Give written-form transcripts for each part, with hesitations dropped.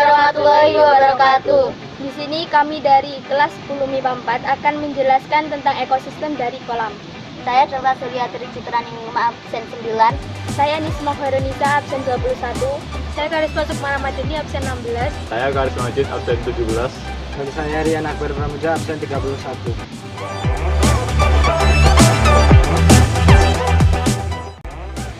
warahmatullahi wabarakatuh. Di sini kami dari kelas 10 MIPA 4 akan menjelaskan tentang ekosistem dari kolam. Saya Dr. Suryatri Citraniningrum absen 9. Saya Nisma Khairunisa absen 21. Saya Karisma Sukmana Madeni absen 16. Saya Karisma Majid absen 17. Dan saya Rian Akbar Pramuja absen 31.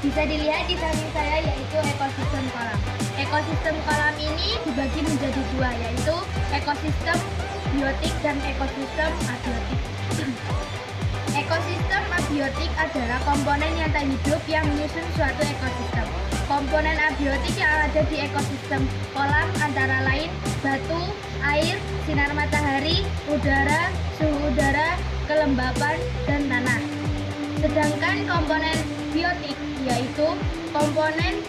Bisa dilihat di samping saya yaitu ekosistem kolam. Ekosistem kolam ini dibagi menjadi dua, yaitu ekosistem biotik dan ekosistem abiotik. Ekosistem abiotik adalah komponen yang tak hidup yang menyusun suatu ekosistem. Komponen abiotik yang ada di ekosistem kolam antara lain batu, air, sinar matahari, udara, suhu udara, kelembapan, dan tanah. Sedangkan komponen biotik yaitu komponen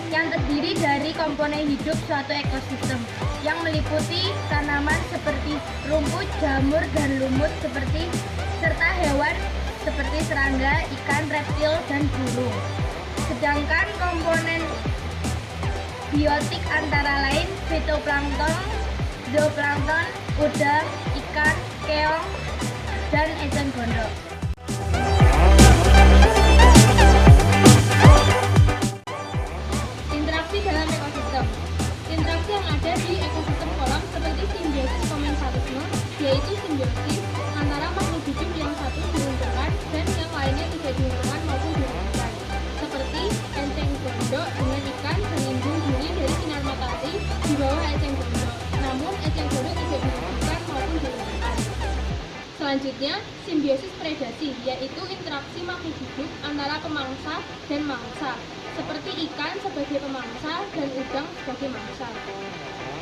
yang terdiri dari komponen hidup suatu ekosistem yang meliputi tanaman seperti rumput, jamur, dan lumut serta hewan seperti serangga, ikan, reptil, dan burung. Sedangkan komponen biotik antara lain fitoplankton, zooplankton, udang, ikan, keong, dan eceng gondok. Interaksi dalam ekosistem. Interaksi yang ada di ekosistem kolam seperti simbiosis komensalisme, yaitu simbiosis antara makhluk hidup yang satu diuntungkan dan yang lainnya tidak diuntungkan maupun dirugikan. Seperti eceng gondok dengan ikan berlindung diri dari sinar matahari di bawah eceng gondok. Namun eceng gondok tidak dirugikan maupun diuntungkan. Selanjutnya, simbiosis predasi, yaitu interaksi makhluk hidup antara pemangsa dan mangsa, seperti ikan sebagai pemangsa dan udang sebagai mangsa.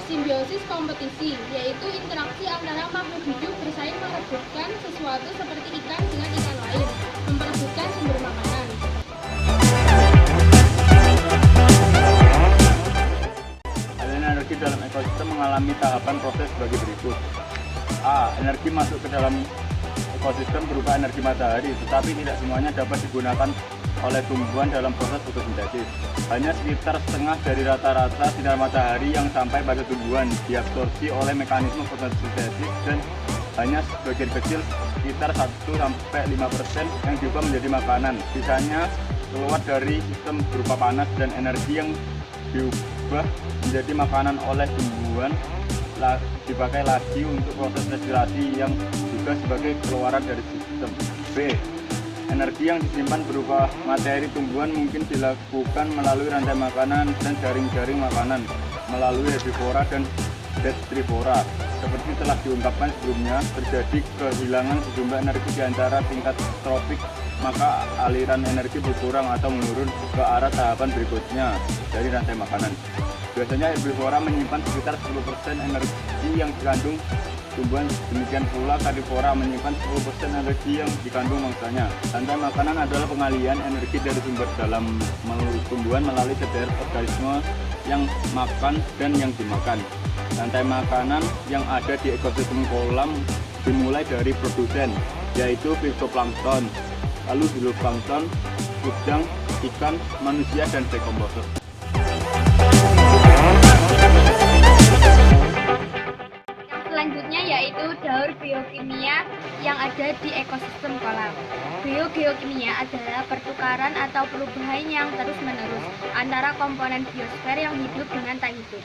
Simbiosis kompetisi, yaitu interaksi antara makhluk hidup bersaing merebutkan sesuatu seperti ikan dengan ikan lain, memperebutkan sumber makanan. Aliran energi dalam ekosistem mengalami tahapan proses sebagai berikut. A. Energi masuk ke dalam ekosistem berupa energi matahari, tetapi tidak semuanya dapat digunakan oleh tumbuhan dalam proses fotosintesis. Hanya sekitar setengah dari rata-rata sinar matahari yang sampai pada tumbuhan diabsorpsi oleh mekanisme fotosintesis dan hanya sebagian kecil sekitar 1-5% yang diubah menjadi makanan. Sisanya keluar dari sistem berupa panas dan energi yang diubah menjadi makanan oleh tumbuhan dipakai lagi untuk proses respirasi yang juga sebagai keluaran dari sistem. B. Energi yang disimpan berupa materi tumbuhan mungkin dilakukan melalui rantai makanan dan jaring-jaring makanan, melalui herbivora dan detrivora. Seperti telah diungkapkan sebelumnya, terjadi kehilangan sejumlah energi di antara tingkat tropik, maka aliran energi berkurang atau menurun ke arah tahapan berikutnya dari rantai makanan. Biasanya herbivora menyimpan sekitar 10% energi yang dikandung tumbuhan, demikian pula karnivora menyimpan 10% energi yang dikandung mangsanya. Rantai makanan adalah pengalian energi dari sumber dalam tumbuhan melalui sederet organisme yang makan dan yang dimakan. Rantai makanan yang ada di ekosistem kolam dimulai dari produsen, yaitu fitoplankton, lalu zooplankton, udang, ikan, manusia, dan dekomposer. Selanjutnya yaitu daur biokimia yang ada di ekosistem kolam. Biogeokimia adalah pertukaran atau perubahan yang terus-menerus antara komponen biosfer yang hidup dengan tak hidup.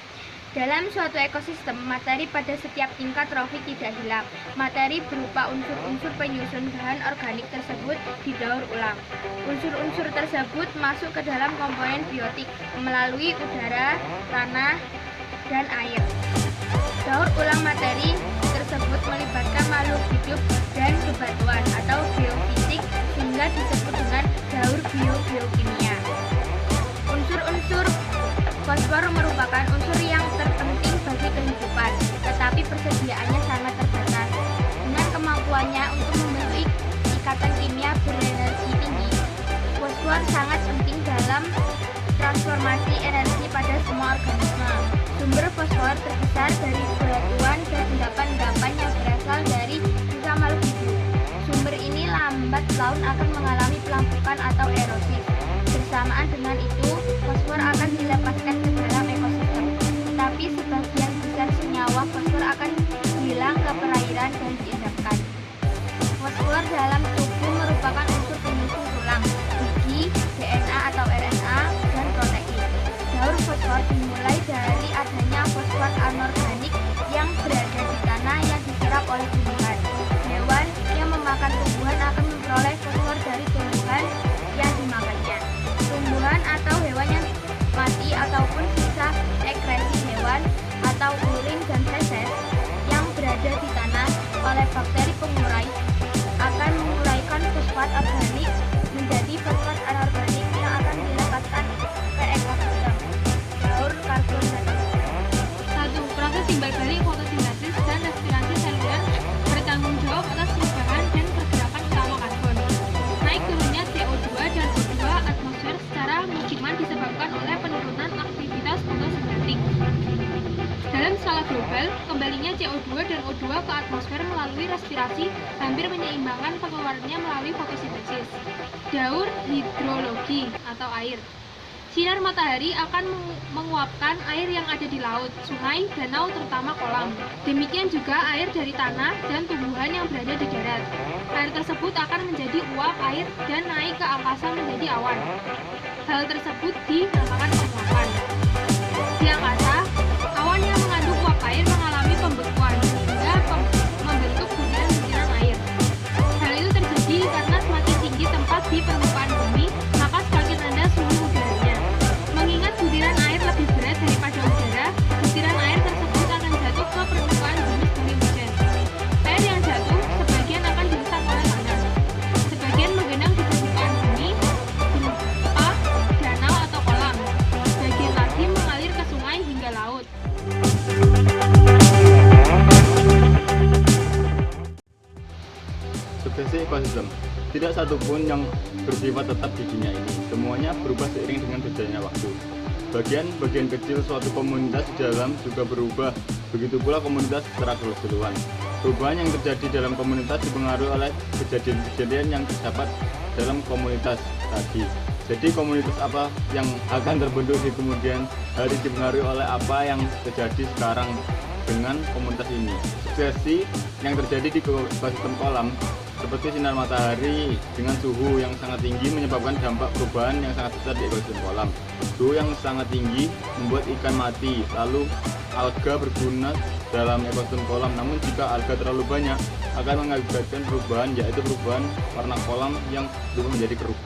Dalam suatu ekosistem, materi pada setiap tingkat trofik tidak hilang. Materi berupa unsur-unsur penyusun bahan organik tersebut didaur ulang. Unsur-unsur tersebut masuk ke dalam komponen biotik melalui udara, tanah, dan air. Daur ulang materi tersebut melibatkan makhluk hidup dan bebatuan atau geofisik sehingga disebut dengan daur biogeokimia. Unsur-unsur fosfor merupakan unsur yang terpenting bagi kehidupan, tetapi persediaannya sangat terbatas. Dengan kemampuannya untuk membentuk ikatan kimia berenergi tinggi, fosfor sangat penting dalam transformasi energi pada semua organisme. Sumber fosfor terbesar dari batuan dan endapan-endapan yang berasal dari sisa makhluk hidup. Sumber ini lambat laun akan mengalami pelampukan atau erosi. Bersamaan dengan itu, fosfor akan dilepaskan ke dalam ekosistem. Tetapi sebagai bahwa fosfor akan hilang ke perairan dan diendapkan. Fosfor dalam tubuh merupakan unsur penyusun tulang, gigi, DNA atau RNA, dan protein. Daur fosfor dimulai dari adanya fosfor anorganik yang berada di tanah yang diserap oleh tumbuhan. Hewan yang memakan tumbuhan akan memperoleh fosfor dari tumbuhan yang dimakannya. Tumbuhan atau hewan yang mati ataupun sisa ekresi hewan atau urin dan feses yang berada di tanah oleh bakteri pengurai akan menguraikan fosfat organik menjadi fosfat anorganik yang akan dilepaskan ke ekosistem. Daur karbon dan Satu, proses timbal balik fotosintesis dan respirasi seluler bertanggung jawab atas perubahan dan pergerakan utama karbon. Naik turunnya CO2 dan O2 atmosfer secara musiman disebabkan oleh penurunan aktivitas fotosintetik. Dalam skala global, kembalinya CO2 dan O2 ke atmosfer melalui respirasi hampir menyeimbangkan pengeluarannya melalui fotosintesis. Daur hidrologi atau air. Sinar matahari akan menguapkan air yang ada di laut, sungai, danau, terutama kolam. Demikian juga air dari tanah dan tumbuhan yang berada di darat. Air tersebut akan menjadi uap air dan naik ke angkasa menjadi awan. Hal tersebut dinamakan penguapan. Di angkasa, awan yang mengandung uap air mengalami pembekuan hingga membentuk butiran-butiran air. Hal itu terjadi karena semakin tinggi tempat di permukaan bumi, maka semakin rendah suhu udaranya. Mengingat butiran air lebih berat daripada udara, butiran air tersebut akan jatuh ke permukaan bumi sebagai hujan. Air yang jatuh sebagian akan dirusak oleh tanah, sebagian menggenang di permukaan bumi, berupa danau atau kolam, sebagian lagi mengalir ke sungai hingga laut. Substansi ekosistem. Tidak satupun yang bersifat tetap di dunia ini. Semuanya berubah seiring dengan berjalannya waktu. Bagian-bagian kecil suatu komunitas di dalam juga berubah. Begitu pula komunitas secara keseluruhan. Perubahan yang terjadi dalam komunitas dipengaruhi oleh kejadian-kejadian yang terdapat dalam komunitas tadi. Jadi komunitas apa yang akan terbentuk di kemudian hari dipengaruhi oleh apa yang terjadi sekarang dengan komunitas ini. Suksesi yang terjadi di ekosistem kolam seperti sinar matahari dengan suhu yang sangat tinggi menyebabkan dampak perubahan yang sangat besar di ekosistem kolam. Suhu yang sangat tinggi membuat ikan mati, lalu alga berguna dalam ekosistem kolam. Namun jika alga terlalu banyak akan mengakibatkan perubahan, yaitu perubahan warna kolam yang berubah menjadi keruh.